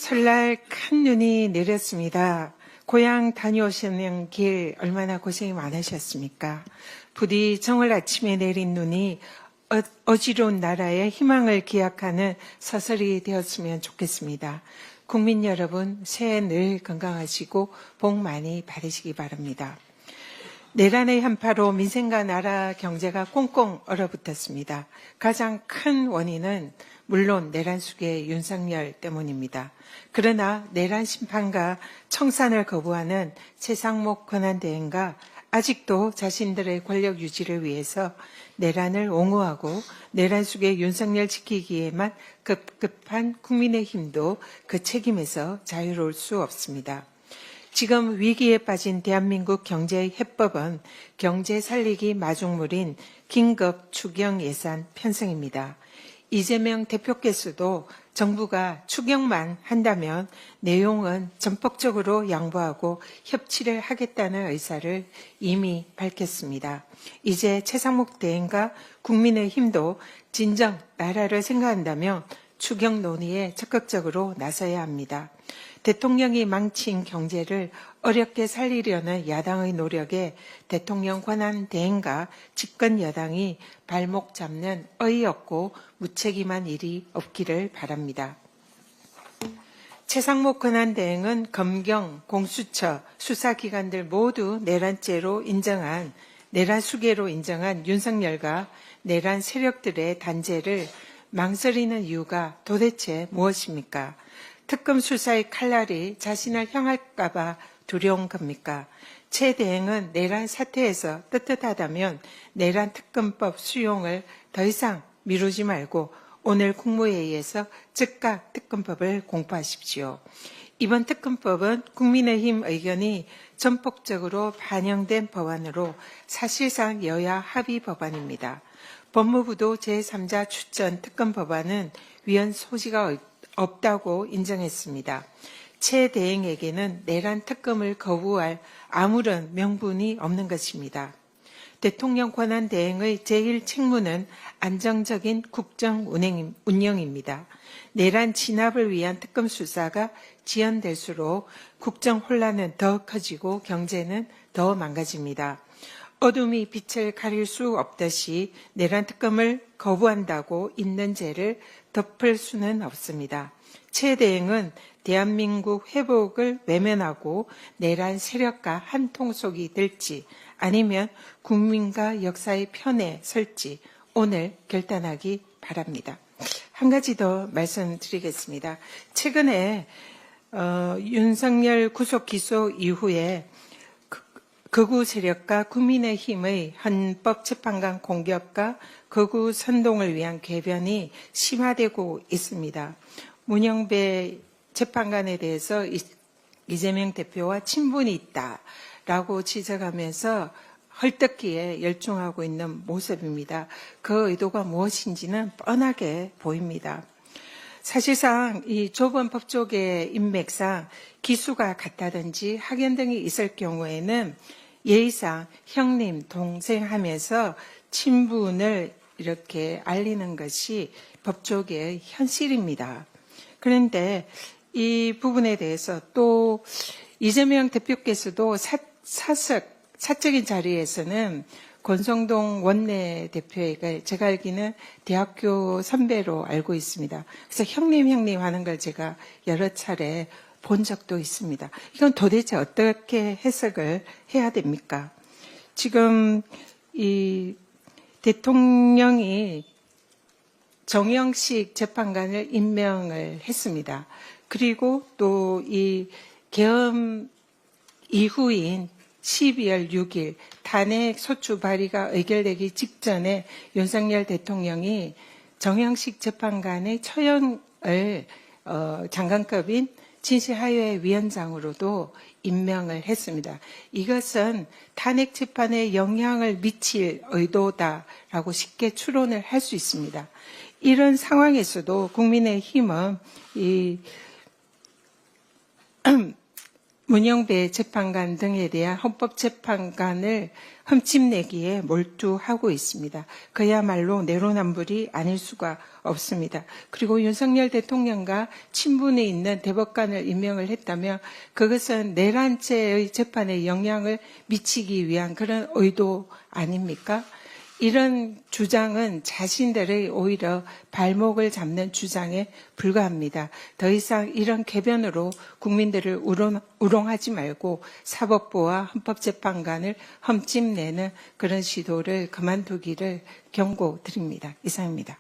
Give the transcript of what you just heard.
설날 큰 눈이 내렸습니다. 고향 다녀오시는 길 얼마나 고생이 많으셨습니까? 부디 정월 아침에 내린 눈이 어지러운 나라의 희망을 기약하는 서설이 되었으면 좋겠습니다. 국민 여러분, 새해 늘 건강하시고 복 많이 받으시기 바랍니다. 내란의 한파로 민생과 나라 경제가 꽁꽁 얼어붙었습니다. 가장 큰 원인은 물론 내란 수괴의 윤석열 때문입니다. 그러나 내란 심판과 청산을 거부하는 최상목 권한대행과 아직도 자신들의 권력 유지를 위해서 내란을 옹호하고 내란 수괴 윤석열 지키기에만 급급한 국민의힘도 그 책임에서 자유로울 수 없습니다. 지금 위기에 빠진 대한민국 경제의 해법은 경제 살리기 마중물인 긴급 추경 예산 편성입니다. 이재명 대표께서도 정부가 추경만 한다면 내용은 전폭적으로 양보하고 협치를 하겠다는 의사를 이미 밝혔습니다. 이제 최상목 대행과 국민의힘도 진정 나라를 생각한다면 추경 논의에 적극적으로 나서야 합니다. 대통령이 망친 경제를 어렵게 살리려는 야당의 노력에 대통령 권한 대행과 집권 여당이 발목 잡는 어이없고 무책임한 일이 없기를 바랍니다. 최상목 권한 대행은 검경, 공수처, 수사기관들 모두 내란 수괴로 인정한 윤석열과 내란 세력들의 단죄를 망설이는 이유가 도대체 무엇입니까? 특검 수사의 칼날이 자신을 향할까 봐 두려운 겁니까? 최 대행은 내란 사태에서 떳떳하다면 내란 특검법 수용을 더 이상 미루지 말고 오늘 국무회의에서 즉각 특검법을 공포하십시오. 이번 특검법은 국민의힘 의견이 전폭적으로 반영된 법안으로 사실상 여야 합의 법안입니다. 법무부도 제3자 추천 특검 법안은 위헌 소지가 없다고 인정했습니다. 최 대행에게는 내란 특검을 거부할 아무런 명분이 없는 것입니다. 대통령 권한 대행의 제1책무는 안정적인 국정 운영입니다. 내란 진압을 위한 특검 수사가 지연될수록 국정 혼란은 더 커지고 경제는 더 망가집니다. 어둠이 빛을 가릴 수 없듯이 내란 특검을 거부한다고 있는 죄를 덮을 수는 없습니다. 최 대행은 대한민국 회복을 외면하고 내란 세력과 한통속이 될지 아니면 국민과 역사의 편에 설지 오늘 결단하기 바랍니다. 한 가지 더 말씀드리겠습니다. 최근에 윤석열 구속 기소 이후에 극우 세력과 국민의힘의 헌법재판관 공격과 극우 선동을 위한 궤변이 심화되고 있습니다. 문영배 재판관에 대해서 이재명 대표와 친분이 있다라고 지적하면서 헐떡기에 열중하고 있는 모습입니다. 그 의도가 무엇인지는 뻔하게 보입니다. 사실상 이 좁은 법조계의 인맥상 기수가 같다든지 학연 등이 있을 경우에는 예의상 형님, 동생 하면서 친분을 이렇게 알리는 것이 법조계의 현실입니다. 그런데 이 부분에 대해서 또 이재명 대표께서도 사적인 자리에서는 권성동 원내대표가 제가 알기는 대학교 선배로 알고 있습니다. 그래서 형님 하는 걸 제가 여러 차례 본 적도 있습니다. 이건 도대체 어떻게 해석을 해야 됩니까? 지금 이 대통령이 정영식 재판관을 임명을 했습니다. 그리고 또 이 계엄 이후인 12월 6일 탄핵 소추 발의가 의결되기 직전에 윤석열 대통령이 정영식 재판관의 처형을 장관급인 진실하여의 위원장으로도 임명을 했습니다. 이것은 탄핵 재판에 영향을 미칠 의도다라고 쉽게 추론을 할 수 있습니다. 이런 상황에서도 국민의힘은 문영배 재판관 등에 대한 헌법재판관을 흠집내기에 몰두하고 있습니다. 그야말로 내로남불이 아닐 수가 없습니다. 그리고 윤석열 대통령과 친분이 있는 대법관을 임명을 했다면 그것은 내란죄의 재판에 영향을 미치기 위한 그런 의도 아닙니까? 이런 주장은 자신들의 오히려 발목을 잡는 주장에 불과합니다. 더 이상 이런 궤변으로 국민들을 우롱하지 말고 사법부와 헌법재판관을 흠집내는 그런 시도를 그만두기를 경고드립니다. 이상입니다.